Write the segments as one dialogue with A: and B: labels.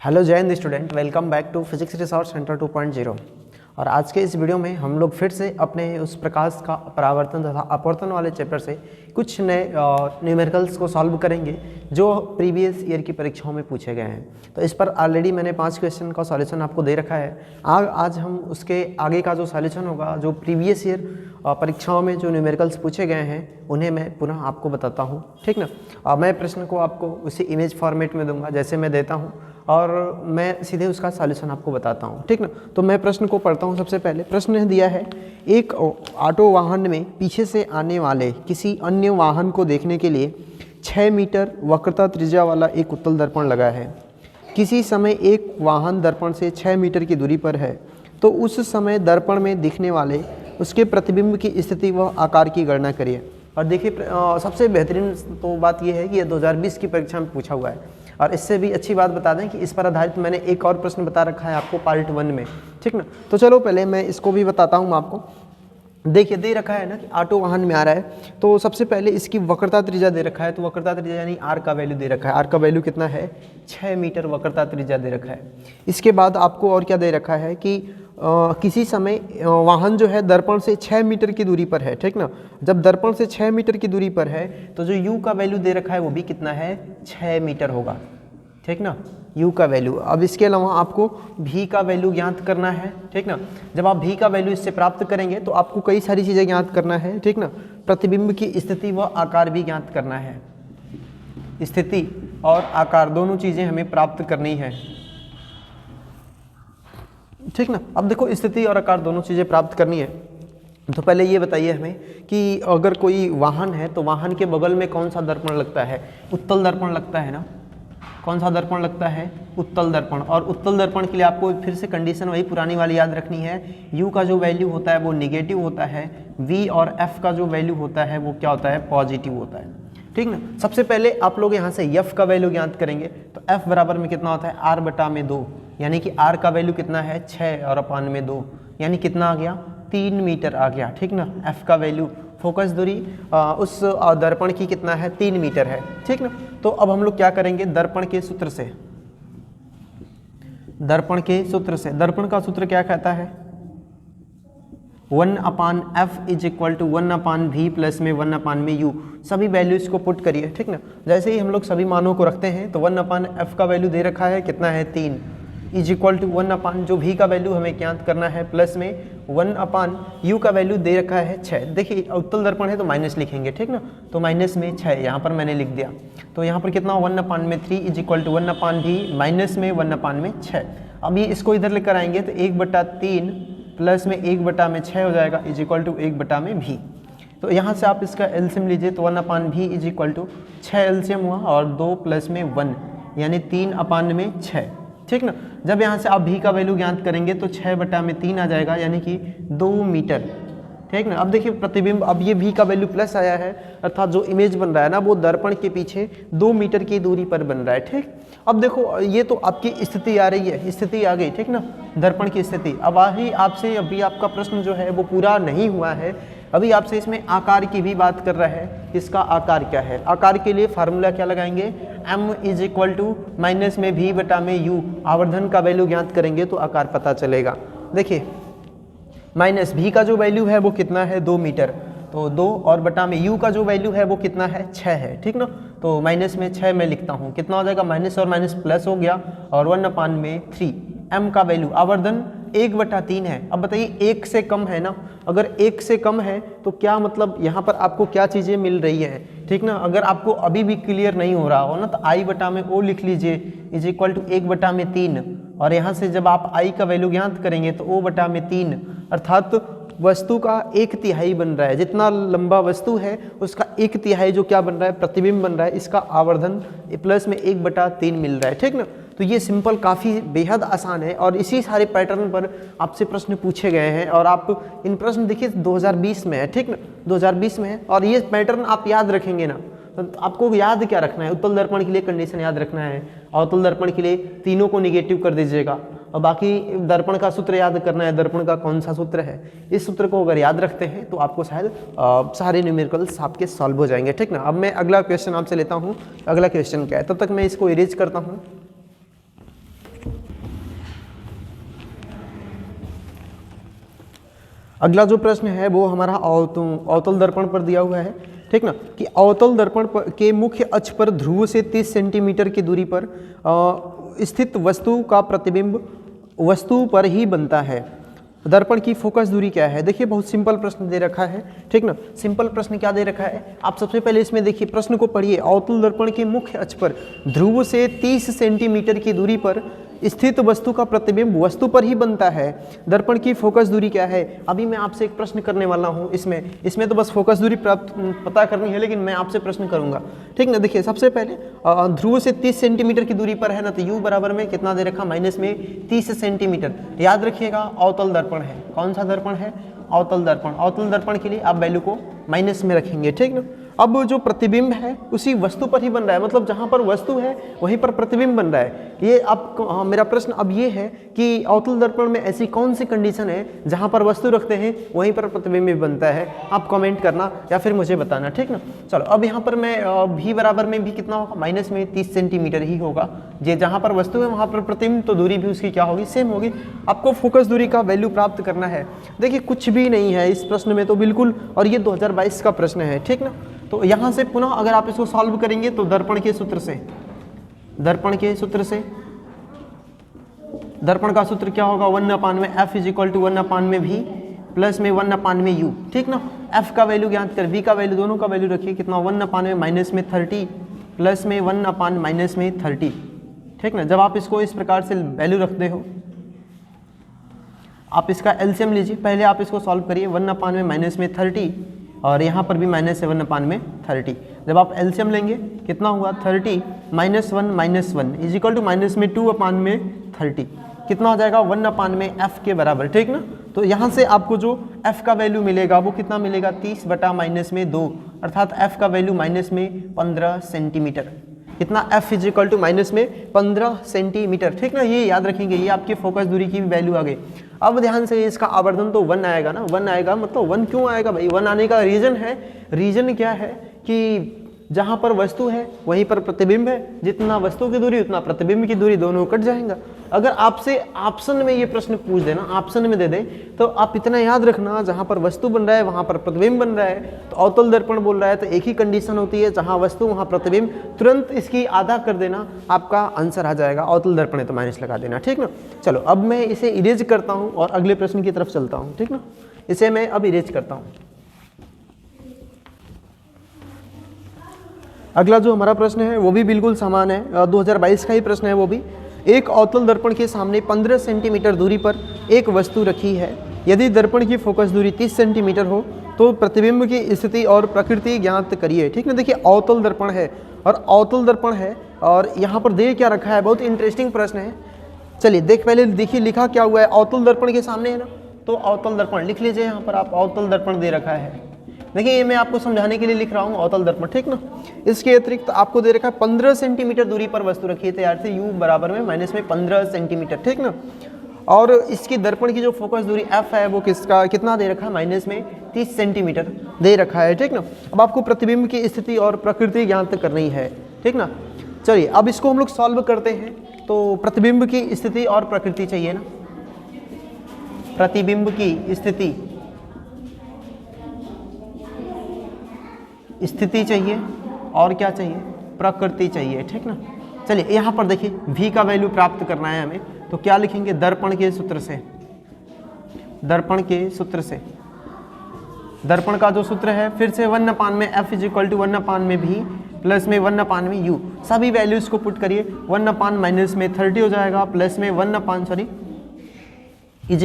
A: Hello जय हिंद student, welcome back to physics resource centre 2.0। और आज के इस वीडियो में हम लोग फिर से अपने उस प्रकाश का परावर्तन तथा अपवर्तन वाले चैप्टर से कुछ नए न्यूमेरिकल्स को सॉल्व करेंगे जो प्रीवियस ईयर की परीक्षाओं में पूछे गए हैं। तो इस पर ऑलरेडी मैंने 5 क्वेश्चन का सॉल्यूशन आपको दे रखा है। आज हम उसके आगे का जो सॉल्यूशन होगा, जो प्रीवियस ईयर परीक्षाओं में जो न्यूमेरिकल्स पूछे गए हैं उन्हें मैं पुनः आपको बताता हूँ, ठीक ना। मैं प्रश्न को आपको उसी इमेज फॉर्मेट में दूंगा जैसे मैं देता हूँ और मैं सीधे उसका सॉल्यूशन आपको बताता हूँ, ठीक ना। तो मैं प्रश्न को पढ़ता हूँ। सबसे पहले प्रश्न दिया है, एक ऑटो वाहन में पीछे से आने वाले किसी अन्य वाहन को देखने के लिए 6 मीटर वक्रता त्रिज्या वाला एक उत्तल दर्पण लगा है। किसी समय एक वाहन दर्पण से 6 मीटर की दूरी पर है, तो उस समय दर्पण में दिखने वाले उसके प्रतिबिंब की स्थिति व आकार की गणना करिए। और देखिए, सबसे बेहतरीन तो बात यह है कि यह 2020 की परीक्षा में पूछा हुआ है। और इससे भी अच्छी बात बता दें कि इस पर आधारित मैंने एक और प्रश्न बता रखा है आपको पार्ट 1 में, ठीक ना। तो चलो पहले मैं इसको भी बताता हूँ आपको। देखिए, दे रखा है ना कि ऑटो वाहन में आ रहा है, तो सबसे पहले इसकी वक्रता त्रिज्या दे रखा है। तो वक्रता त्रिज्या यानी आर का वैल्यू दे रखा है। आर का वैल्यू कितना है? 6 मीटर वक्रता त्रिज्या दे रखा है। इसके बाद आपको और क्या दे रखा है कि किसी समय वाहन जो है दर्पण से 6 मीटर की दूरी पर है, ठीक ना। जब दर्पण से 6 मीटर की दूरी पर है तो जो u का वैल्यू दे रखा है वो भी कितना है? 6 मीटर होगा, ठीक ना, u का वैल्यू। अब इसके अलावा आपको v का वैल्यू ज्ञात करना है, ठीक ना। जब आप v का वैल्यू इससे प्राप्त करेंगे तो आपको कई सारी चीज़ें ज्ञात करना है, ठीक ना। प्रतिबिंब की स्थिति व आकार भी ज्ञात करना है। स्थिति और आकार दोनों चीज़ें हमें प्राप्त करनी है, ठीक ना। अब देखो, स्थिति और आकार दोनों चीज़ें प्राप्त करनी है। तो पहले ये बताइए हमें कि अगर कोई वाहन है तो वाहन के बगल में कौन सा दर्पण लगता है? उत्तल दर्पण लगता है ना। कौन सा दर्पण लगता है? उत्तल दर्पण। और उत्तल दर्पण के लिए आपको फिर से कंडीशन वही पुरानी वाली याद रखनी है। u का जो वैल्यू होता है वो निगेटिव होता है, v और f का जो वैल्यू होता है वो क्या होता है? पॉजिटिव होता है, ठीक ना। सबसे पहले आप लोग यहाँ से f का वैल्यू ज्ञात करेंगे। तो f बराबर में कितना होता है? r बटा में 2, यानी कि r का वैल्यू कितना है? 6 और अपान में 2, यानी कितना आ गया? 3 मीटर आ गया, ठीक ना। f का वैल्यू, फोकस दूरी उस दर्पण की कितना है? 3 मीटर है, ठीक ना। तो अब हम लोग क्या करेंगे? दर्पण के सूत्र से, दर्पण के सूत्र से, दर्पण का सूत्र क्या कहता है? 1/f is equal to 1/v plus में 1/में u। सभी वैल्यूज को पुट करिए, ठीक ना। जैसे ही हम लोग सभी मानों को रखते हैं तो 1/f का वैल्यू दे रखा है कितना है? 3 इज इक्वल टू 1/ जो v का वैल्यू हमें ज्ञात करना है प्लस में 1/u का वैल्यू दे रखा है 6। देखिए, उत्तल दर्पण है तो माइनस लिखेंगे, ठीक ना। तो माइनस में 6 यहाँ पर मैंने लिख दिया। तो यहाँ पर कितना? 1/में 3 is equal to 1/v minus में 1/में 6। अब ये इसको इधर लेकर आएंगे तो 1/3 प्लस में 1/में 6 हो जाएगा इज इक्वल टू 1/में v। तो यहाँ से आप इसका एलसीएम लीजिए तो 1/v is equal to 6 LCM हुआ और 2 प्लस में 1 यानी 3/में 6, ठीक ना। जब यहाँ से आप v का वैल्यू ज्ञात करेंगे तो 6/3 आ जाएगा, यानी कि 2 मीटर, ठीक ना। अब देखिए प्रतिबिंब, अब ये v का वैल्यू प्लस आया है, अर्थात जो इमेज बन रहा है ना वो दर्पण के पीछे 2 मीटर की दूरी पर बन रहा है, ठीक। अब देखो, ये तो आपकी स्थिति आ रही है, स्थिति आ गई, ठीक ना, दर्पण की स्थिति। अब ही आपसे अभी आपका प्रश्न जो है वो पूरा नहीं हुआ है। अभी आपसे इसमें आकार की भी बात कर रहा है। इसका आकार क्या है? आकार के लिए फार्मूला क्या लगाएंगे? m is equal to minus में v बटा में u। आवर्धन का वैल्यू ज्ञात करेंगे तो आकार पता चलेगा। देखिए, माइनस v का जो वैल्यू है वो कितना है? 2 मीटर। तो 2 और बटा में u का जो वैल्यू है वो कितना है? 6 है, ठीक ना। तो माइनस में 6 मैं लिखता हूँ, कितना हो जाएगा? माइनस और माइनस प्लस हो गया और 1/3। m का वैल्यू, आवर्धन 1/3 है। अब बताइए, 1 से कम है ना। अगर 1 से कम है तो क्या मतलब यहाँ पर आपको क्या चीज़ें मिल रही हैं, ठीक ना। अगर आपको अभी भी क्लियर नहीं हो रहा हो ना तो i/o लिख लीजिए इज इक्वल टू 1/3। और यहाँ से जब आप i का वैल्यू ज्ञात करेंगे तो o/3, अर्थात वस्तु का 1/3 बन रहा है। जितना लंबा वस्तु है उसका 1/3 जो क्या बन रहा है? प्रतिबिंब बन रहा है। इसका आवर्धन प्लस में 1/3 मिल रहा है, ठीक ना। तो ये सिंपल काफ़ी बेहद आसान है और इसी सारे पैटर्न पर आपसे प्रश्न पूछे गए हैं। और आप इन प्रश्न देखिए 2020 में है, ठीक ना, 2020 में है। और ये पैटर्न आप याद रखेंगे ना तो आपको याद क्या रखना है? उत्तल दर्पण के लिए कंडीशन याद रखना है, अवतल दर्पण के लिए तीनों को निगेटिव कर दीजिएगा और बाकी दर्पण का सूत्र याद करना है। दर्पण का कौन सा सूत्र है? इस सूत्र को अगर याद रखते हैं तो आपको शायद सारे न्यूमेरिकल्स आपके सॉल्व हो जाएंगे, ठीक ना। अब मैं अगला क्वेश्चन आपसे लेता हूँ। अगला क्वेश्चन क्या है? तब तक मैं इसको इरेज करता हूँ। अगला जो प्रश्न है वो हमारा अवतल दर्पण पर दिया हुआ है, ठीक ना, कि अवतल दर्पण के मुख्य अक्ष पर ध्रुव से 30 सेंटीमीटर की दूरी पर स्थित वस्तु का प्रतिबिंब वस्तु पर ही बनता है। दर्पण की फोकस दूरी क्या है? देखिए बहुत सिंपल प्रश्न दे रखा है, ठीक ना। सिंपल प्रश्न क्या दे रखा है, आप सबसे पहले इसमें देखिए प्रश्न को पढ़िए। अवतल दर्पण के मुख्य अक्ष पर ध्रुव से 30 सेंटीमीटर की दूरी पर स्थित वस्तु का प्रतिबिंब वस्तु पर ही बनता है। दर्पण की फोकस दूरी क्या है? अभी मैं आपसे एक प्रश्न करने वाला हूँ। इसमें तो बस फोकस दूरी पता करनी है, लेकिन मैं आपसे प्रश्न करूंगा, ठीक ना। देखिए सबसे पहले ध्रुव से 30 सेंटीमीटर की दूरी पर है ना, तो u बराबर में कितना दे रखा, माइनस में 30 सेंटीमीटर। याद रखिएगा अवतल दर्पण है। कौन सा दर्पण है? अवतल दर्पण। अवतल दर्पण के लिए आप वैल्यू को माइनस में रखेंगे, ठीक ना। अब जो प्रतिबिंब है उसी वस्तु पर ही बन रहा है, मतलब जहाँ पर वस्तु है वहीं पर प्रतिबिंब बन रहा है। ये आप मेरा प्रश्न अब ये है कि अवतल दर्पण में ऐसी कौन सी कंडीशन है जहाँ पर वस्तु रखते हैं वहीं पर प्रतिबिंब भी बनता है? आप कमेंट करना या फिर मुझे बताना, ठीक ना। चलो अब यहाँ पर मैं भी बराबर में भी कितना होगा, माइनस में 30 सेंटीमीटर ही होगा। ये जहाँ पर वस्तु है वहाँ पर प्रतिबिंब, तो दूरी भी उसकी क्या होगी, सेम होगी। आपको फोकस दूरी का वैल्यू प्राप्त करना है। देखिए कुछ भी नहीं है इस प्रश्न में तो बिल्कुल, और ये 2022 का प्रश्न है, ठीक ना। तो यहाँ से पुनः अगर आप इसको सॉल्व करेंगे तो दर्पण के सूत्र से, दर्पण का सूत्र क्या होगा, 1/में F इज इक्वल टू 1/में V प्लस में 1/में U, ठीक ना। F का वैल्यू ज्ञात कर, V का वैल्यू, दोनों का वैल्यू रखिए कितना, 1/में माइनस में 30 प्लस में 1/ माइनस में 30, ठीक ना। जब आप इसको इस प्रकार से वैल्यू रखते हो, आप इसका एलसीएम लीजिए। पहले आप इसको सॉल्व करिए, 1/में माइनस में 30 और यहाँ पर भी माइनस 7/में 30। जब आप एलसीएम लेंगे कितना हुआ, 30 -1 -1 इज इक्वल टू माइनस में 2/में 30, कितना हो जाएगा, 1/में F के बराबर, ठीक ना। तो यहाँ से आपको जो F का वैल्यू मिलेगा वो कितना मिलेगा, 30/-2, अर्थात F का वैल्यू माइनस में 15 सेंटीमीटर। कितना, F is equal to minus में 15 सेंटीमीटर, ठीक ना। ये याद रखेंगे, ये आपकी फोकस दूरी की वैल्यू आ गई। अब ध्यान से इसका आवर्धन तो 1 आएगा ना, 1 आएगा, मतलब 1 क्यों आएगा भाई, 1 आने का रीजन है, रीजन क्या है कि जहाँ पर वस्तु है वहीं पर प्रतिबिंब है, जितना वस्तु की दूरी उतना प्रतिबिंब की दूरी, दोनों कट जाएगा। अगर आपसे ऑप्शन में ये प्रश्न पूछ देना, ऑप्शन में दे दे, तो आप इतना याद रखना, जहाँ पर वस्तु बन रहा है वहाँ पर प्रतिबिंब बन रहा है। तो अवतल दर्पण बोल रहा है तो एक ही कंडीशन होती है, जहाँ वस्तु वहाँ प्रतिबिंब, तुरंत इसकी आधा कर देना, आपका आंसर आ जाएगा। अवतल दर्पण है तो माइनस लगा देना, ठीक ना। चलो अब मैं इसे इरेज करता हूँ और अगले प्रश्न की तरफ चलता हूँ, ठीक ना। इसे मैं अब इरेज करता हूँ। अगला जो हमारा प्रश्न है वो भी बिल्कुल समान है, 2022 का ही प्रश्न है वो भी। एक अवतल दर्पण के सामने 15 सेंटीमीटर दूरी पर एक वस्तु रखी है। यदि दर्पण की फोकस दूरी 30 सेंटीमीटर हो तो प्रतिबिंब की स्थिति और प्रकृति ज्ञात करिए, ठीक ना। देखिए अवतल दर्पण है और अवतल दर्पण है और यहाँ पर दे क्या रखा है, बहुत इंटरेस्टिंग प्रश्न है। चलिए पहले देखिए लिखा क्या हुआ है, अवतल दर्पण के सामने है ना, तो अवतल दर्पण लिख लीजिए। यहाँ पर आप अवतल दर्पण दे रखा है, देखिए ये मैं आपको समझाने के लिए लिख रहा हूँ अवतल दर्पण, ठीक ना। इसके अतिरिक्त आपको दे रखा है 15 सेंटीमीटर दूरी पर वस्तु रखी है तैयार से, u बराबर में माइनस में 15 सेंटीमीटर, ठीक ना। और इसकी दर्पण की जो फोकस दूरी F है वो कितना दे रखा है, माइनस में 30 सेंटीमीटर दे रखा है, ठीक ना। अब आपको प्रतिबिंब की स्थिति और प्रकृति ज्ञात करनी है, ठीक ना। चलिए अब इसको हम लोग सॉल्व करते हैं। तो प्रतिबिंब की स्थिति और प्रकृति चाहिए ना, प्रतिबिंब की स्थिति चाहिए और क्या चाहिए, प्रकृति चाहिए, ठीक ना। चलिए यहाँ पर देखिए v का वैल्यू प्राप्त करना है हमें, तो क्या लिखेंगे, दर्पण के सूत्र से, दर्पण का जो सूत्र है फिर से 1/में F इज इक्वल टू 1/में V प्लस में 1/में U। सभी वैल्यूज को पुट करिए, 1/ माइनस में 30 हो जाएगा प्लस में 1/, इज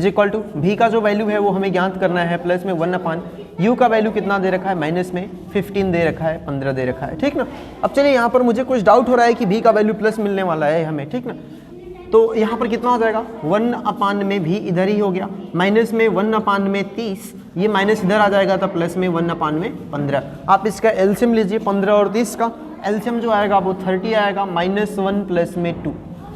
A: इक्वल टू V का जो वैल्यू है वो हमें ज्ञात करना है, प्लस में 1/, U का वैल्यू कितना दे रखा है, माइनस में 15 दे रखा है, 15 दे रखा है, ठीक ना। अब चलिए यहाँ पर मुझे कुछ डाउट हो रहा है कि V का वैल्यू प्लस मिलने वाला है हमें, ठीक ना। तो यहाँ पर कितना हो जाएगा, 1/में भी इधर ही हो गया, माइनस में 1/में 30, ये माइनस इधर आ जाएगा तो प्लस में 1/में 15। आप इसका एलसीएम लीजिए, 15 और 30 का एलसीएम जो आएगा वो 30 आएगा, -1 प्लस में 2,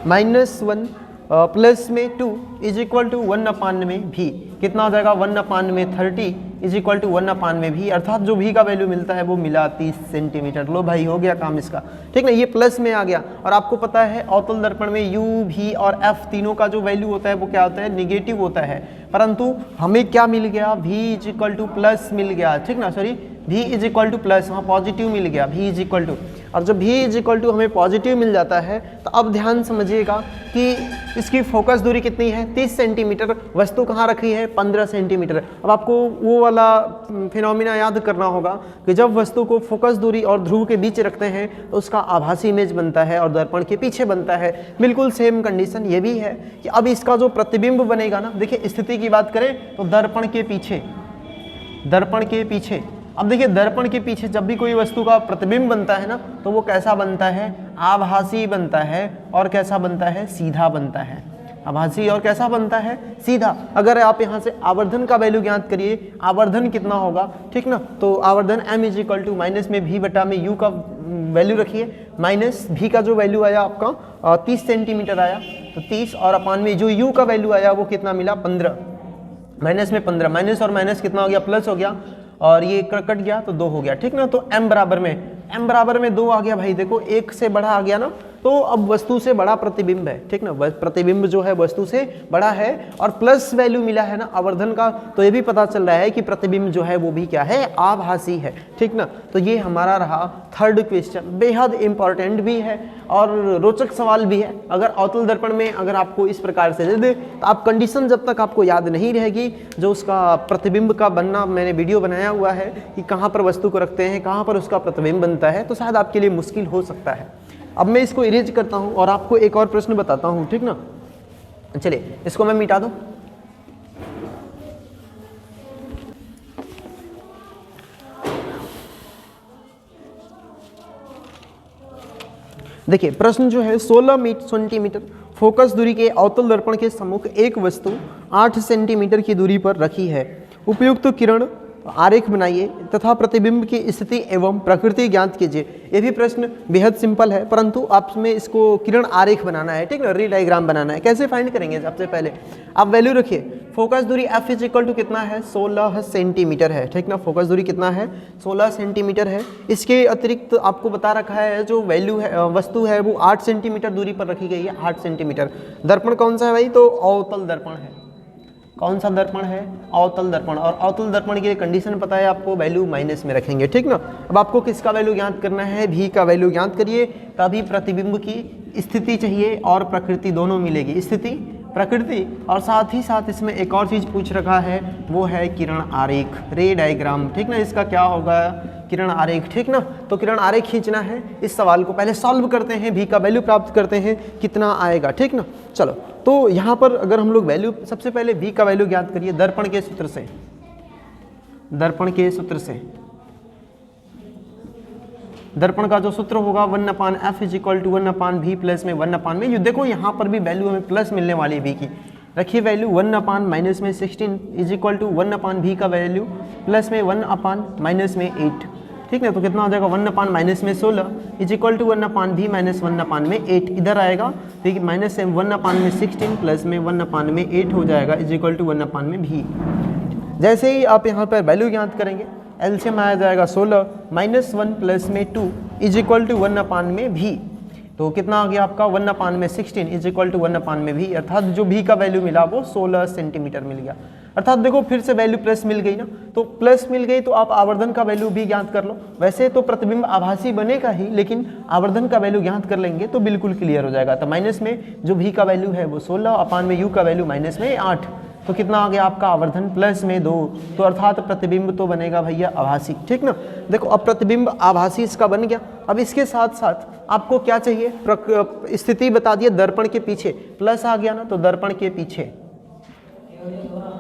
A: -1 प्लस में 2 इज इक्वल टू 1/में भी, कितना हो जाएगा 1/30 इज इक्वल टू 1/v, अर्थात जो v का वैल्यू मिलता है वो मिला 30 सेंटीमीटर। लो भाई हो गया काम इसका, ठीक ना, ये प्लस में आ गया। और आपको पता है अवतल दर्पण में u, v और f तीनों का जो वैल्यू होता है वो क्या होता है, निगेटिव होता है, परंतु हमें क्या मिल गया, v is equal to plus मिल गया, ठीक ना, sorry v is equal to plus, हाँ पॉजिटिव मिल गया, v इज इक्वल टू। और जब v इज इक्वल टू हमें पॉजिटिव मिल जाता है तो अब ध्यान समझिएगा कि इसकी फोकस दूरी कितनी है, 30 सेंटीमीटर, वस्तु कहाँ रखी है, 15 सेंटीमीटर। अब आपको वो वाला फिनोमिना याद करना होगा कि जब वस्तु को फोकस दूरी और ध्रुव के बीच रखते हैं तो उसका आभासी इमेज बनता है और दर्पण के पीछे बनता है। बिल्कुल सेम कंडीशन ये भी है कि अब इसका जो प्रतिबिंब बनेगा ना, देखिए स्थिति की बात करें तो दर्पण के पीछे, दर्पण के पीछे, अब देखिए दर्पण के पीछे जब भी कोई वस्तु का प्रतिबिंब बनता है ना तो वो कैसा बनता है, आभासी बनता है और कैसा बनता है, सीधा बनता है, आभासी और कैसा बनता है, सीधा। अगर आप यहाँ से आवर्धन का वैल्यू ज्ञात करिए, आवर्धन कितना होगा, ठीक ना, तो आवर्धन m is equal to minus में v बटा में u का वैल्यू रखिए, माइनस v का जो वैल्यू आया आपका 30 सेंटीमीटर आया, तो 30 और अपान में जो u का वैल्यू आया वो कितना मिला, 15, माइनस में 15, माइनस और माइनस कितना हो गया, प्लस हो गया, और ये कट गया तो 2 हो गया, ठीक ना। तो m बराबर में 2 आ गया भाई, देखो 1 से बड़ा आ गया ना, तो अब वस्तु से बड़ा प्रतिबिंब है, ठीक ना, प्रतिबिंब जो है वस्तु से बड़ा है और प्लस वैल्यू मिला है ना आवर्धन का, तो ये भी पता चल रहा है कि प्रतिबिंब जो है वो भी क्या है, आभासी है, ठीक ना। तो ये हमारा रहा थर्ड क्वेश्चन, बेहद इंपॉर्टेंट भी है और रोचक सवाल भी है। अगर अवतल दर्पण में अगर आपको इस प्रकार से दे दे तो आप कंडीशन जब तक आपको याद नहीं रहेगी, जो उसका प्रतिबिंब का बनना मैंने वीडियो बनाया हुआ है कि कहाँ पर वस्तु को रखते हैं, कहाँ पर उसका प्रतिबिंब बनता है, तो शायद आपके लिए मुश्किल हो सकता है। अब मैं इसको इरेज करता हूं और आपको एक और प्रश्न बताता हूं, ठीक ना, चलिए इसको मैं मिटा दूं। देखिए प्रश्न जो है 16 सेंटीमीटर फोकस दूरी के अवतल दर्पण के सम्मुख एक वस्तु 8 सेंटीमीटर की दूरी पर रखी है, उपयुक्त किरण आरेख बनाइए तथा प्रतिबिंब की स्थिति एवं प्रकृति ज्ञात कीजिए। ये भी प्रश्न बेहद सिंपल है, परंतु आप में इसको किरण आरेख बनाना है, ठीक ना, री डायग्राम बनाना है। कैसे फाइंड करेंगे, सबसे पहले आप वैल्यू रखिए, फोकस दूरी f इज इक्वल टू कितना है, 16 सेंटीमीटर है, ठीक ना, फोकस दूरी कितना है, 16 सेंटीमीटर है। इसके अतिरिक्त आपको बता रखा है जो वैल्यू है, वस्तु है वो 8 सेंटीमीटर दूरी पर रखी गई है, 8 सेंटीमीटर। दर्पण कौन सा है भाई, तो अवतल दर्पण है। कौन सा दर्पण है, अवतल दर्पण, और अवतल दर्पण के लिए कंडीशन पता है आपको, वैल्यू माइनस में रखेंगे, ठीक ना। अब आपको किसका वैल्यू ज्ञात करना है, v का वैल्यू ज्ञात करिए, तभी प्रतिबिंब की स्थिति चाहिए और प्रकृति दोनों मिलेगी, स्थिति प्रकृति, और साथ ही साथ इसमें एक और चीज़ पूछ रखा है वो है किरण आरेख, रे डायग्राम, ठीक ना। इसका क्या होगा, किरण आरेख, ठीक ना। तो किरण आरेख खींचना है। इस सवाल को पहले सॉल्व करते हैं, v का वैल्यू प्राप्त करते हैं कितना आएगा, ठीक ना। चलो तो यहाँ पर अगर हम लोग वैल्यू, सबसे पहले v का वैल्यू ज्ञात करिए दर्पण के सूत्र से, दर्पण के सूत्र से, दर्पण का जो सूत्र होगा 1/f is equal to 1/v plus में 1/u। देखो यहाँ पर भी वैल्यू हमें प्लस मिलने वाली है v की, रखिए value 1/-16 is equal to 1/v का वैल्यू प्लस में 1/- में 8, ठीक है। तो कितना हो जाएगा 1/-16 is equal to 1/v minus 1/8, इधर आएगा, ठीक है, माइनस से 1/16 प्लस में 1/8 हो जाएगा इज इक्वल टू 1/v। जैसे ही आप यहाँ पर वैल्यू ज्ञात करेंगे, एलसीएम आया जाएगा 16 -1 प्लस में 2 इज इक्वल टू 1/v। तो कितना आ गया आपका 1/16 इज इक्वल टू 1/v, अर्थात जो v का वैल्यू मिला वो 16 सेंटीमीटर मिल गया। अर्थात देखो फिर से वैल्यू प्लस मिल गई ना, तो प्लस मिल गई तो आप आवर्धन का वैल्यू भी ज्ञात कर लो। वैसे तो प्रतिबिंब आभासी बनेगा ही, लेकिन आवर्धन का वैल्यू ज्ञात कर लेंगे तो बिल्कुल क्लियर हो जाएगा। तो माइनस में जो v का वैल्यू है वो 16, अपान में u का वैल्यू माइनस में 8, तो कितना आ गया आपका आवर्धन प्लस में 2, तो अर्थात प्रतिबिंब तो बनेगा भैया आभासी, ठीक ना। देखो अब प्रतिबिंब आभासी इसका बन गया। अब इसके साथ साथ आपको क्या चाहिए, स्थिति बता दिए दर्पण के पीछे, प्लस आ गया ना, तो दर्पण के पीछे,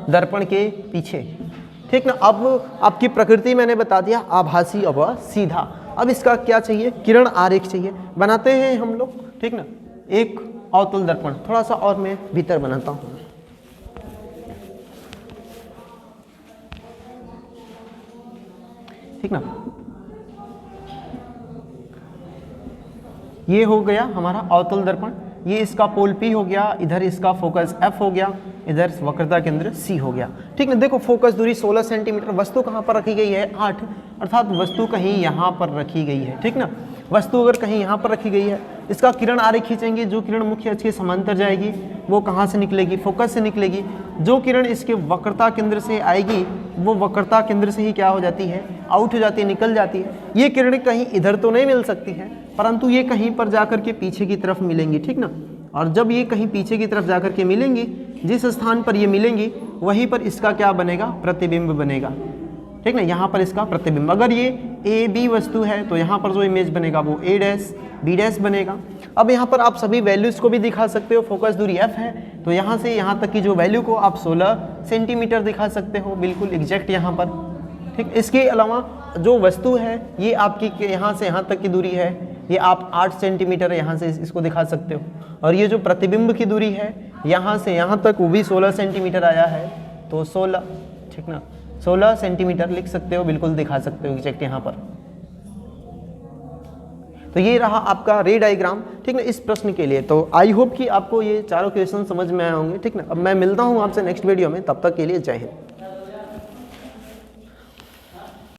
A: दर्पण के पीछे, ठीक ना। अब आपकी प्रकृति मैंने बता दिया आभासी और सीधा। अब इसका क्या चाहिए, किरण आरेख चाहिए, बनाते हैं हम लोग, ठीक ना। एक अवतल दर्पण, थोड़ा सा और मैं भीतर बनाता हूँ, ठीक ना। ये हो गया हमारा अवतल दर्पण, ये इसका पोल P हो गया, इधर इसका फोकस F हो गया, इधर वक्रता केंद्र C हो गया। ठीक है, देखो फोकस दूरी 16 सेंटीमीटर, वस्तु कहाँ पर रखी गई है 8, अर्थात वस्तु कहीं यहाँ पर रखी गई है। ठीक ना, वस्तु अगर कहीं यहाँ पर रखी गई है, इसका किरण आरे खींचेंगे, जो किरण मुख्य अक्ष के समांतर जाएगी वो कहाँ से निकलेगी, फोकस से निकलेगी। जो किरण इसके वक्रता केंद्र से आएगी वो वक्रता केंद्र से ही क्या हो जाती है, आउट हो जाती है, निकल जाती है। ये किरणें कहीं इधर तो नहीं मिल सकती है, परंतु ये कहीं पर जाकर के पीछे की तरफ मिलेंगी। ठीक ना, और जब ये कहीं पीछे की तरफ जाकर के मिलेंगी, जिस स्थान पर ये मिलेंगी वहीं पर इसका क्या बनेगा, प्रतिबिंब बनेगा। ठीक ना, यहाँ पर इसका प्रतिबिंब, अगर ये ए बी वस्तु है तो यहाँ पर जो इमेज बनेगा वो ए डैश बी डैश बनेगा। अब यहाँ पर आप सभी वैल्यूज़ को भी दिखा सकते हो, फोकस दूरी f है तो यहाँ से यहाँ तक की जो वैल्यू को आप 16 सेंटीमीटर दिखा सकते हो, बिल्कुल एग्जैक्ट यहाँ पर। ठीक, इसके अलावा जो वस्तु है ये आपकी यहाँ से यहाँ तक की दूरी है, ये आप 8 सेंटीमीटर यहाँ से इसको दिखा सकते हो, और ये जो प्रतिबिंब की दूरी है यहाँ से यहाँ तक वो भी 16 सेंटीमीटर आया है, तो 16, ठीक ना, 16 सेंटीमीटर लिख सकते हो, बिल्कुल दिखा सकते हो एग्जैक्ट यहाँ पर। तो ये रहा आपका रे डायग्राम। ठीक ना, इस प्रश्न के लिए। तो आई होप कि आपको ये चारों क्वेश्चन समझ में आए होंगे। ठीक ना, अब मैं मिलता हूँ आपसे नेक्स्ट वीडियो में, तब तक के लिए जय हिंद।